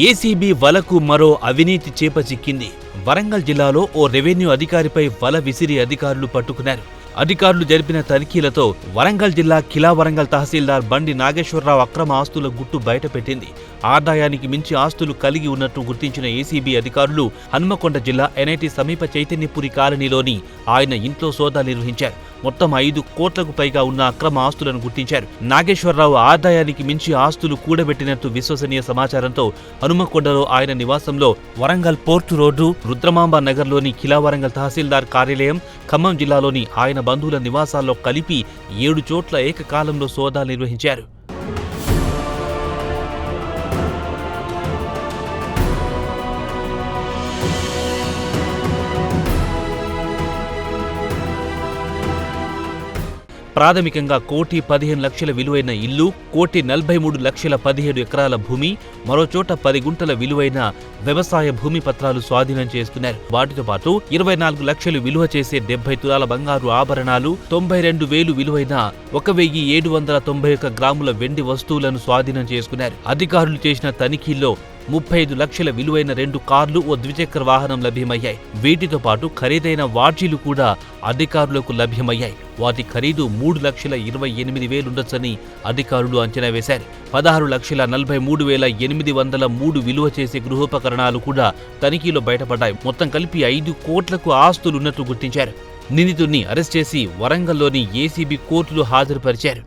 ACB వలకు మరో అవినీతి చేప చిక్కింది. వరంగల్ జిల్లాలో ఓ రెవెన్యూ అధికారిపై వల విసిరి అధికారులు పట్టుకున్నారు. అధికారులు జరిపిన తనిఖీలతో వరంగల్ జిల్లా కిలా వరంగల్ తహసీల్దార్ బండి నాగేశ్వరరావు అక్రమ ఆస్తుల గుట్టు బయటపెట్టింది. ఆదాయానికి మించి ఆస్తులు కలిగి ఉన్నట్టు గుర్తించిన ఏసీబీ అధికారులు హన్మకొండ జిల్లా ఎన్ఐటి సమీప చైతన్యపురి కాలనీలోని ఆయన ఇంట్లో సోదాలు నిర్వహించారు. మొత్తం 5 కోట్లకు పైగా ఉన్న అక్రమ ఆస్తులను గుర్తించారు. నాగేశ్వరరావు ఆదాయానికి మించి ఆస్తులు కూడబెట్టినట్టు విశ్వసనీయ సమాచారంతో హనుమకొండలో ఆయన నివాసంలో, వరంగల్ పోర్టు రోడ్డు, రుద్రమాంబ నగర్లోని కిలా వరంగల్ తహసీల్దార్ కార్యాలయం, ఖమ్మం జిల్లాలోని ఆయన బంధువుల నివాసాల్లో కలిపి 7 చోట్ల ఏకకాలంలో సోదాలు నిర్వహించారు. ప్రాథమికంగా 1,15,00,000 విలువైన ఇల్లు, 1,43,17,7 ఎకరాల భూమి, మరోచోట 10 గుంటల విలువైన వ్యవసాయ భూమి పత్రాలు స్వాధీనం చేసుకున్నారు. వాటితో పాటు 24 లక్షలు విలువ చేసే 70 తులాల బంగారు ఆభరణాలు, 92,000 విలువైన 1,791 గ్రాముల వెండి వస్తువులను స్వాధీనం చేసుకున్నారు. అధికారులు చేసిన తనిఖీల్లో 35 లక్షల విలువైన 2 కార్లు, ఓ ద్విచక్ర వాహనం లభ్యమయ్యాయి. వీటితో పాటు ఖరీదైన వాచీలు కూడా అధికారులకు లభ్యమయ్యాయి. వాటి ఖరీదు 3,28,000 ఉండొచ్చని అధికారులు అంచనా వేశారు. 16,43,803 విలువ చేసే గృహోపకరణాలు కూడా తనిఖీలో బయటపడ్డాయి. మొత్తం కలిపి 5 కోట్లకు ఆస్తులున్నట్టు గుర్తించారు. నిందితుడిని అరెస్ట్ చేసి వరంగల్లోని ఏసీబీ కోర్టులో హాజరుపరిచారు.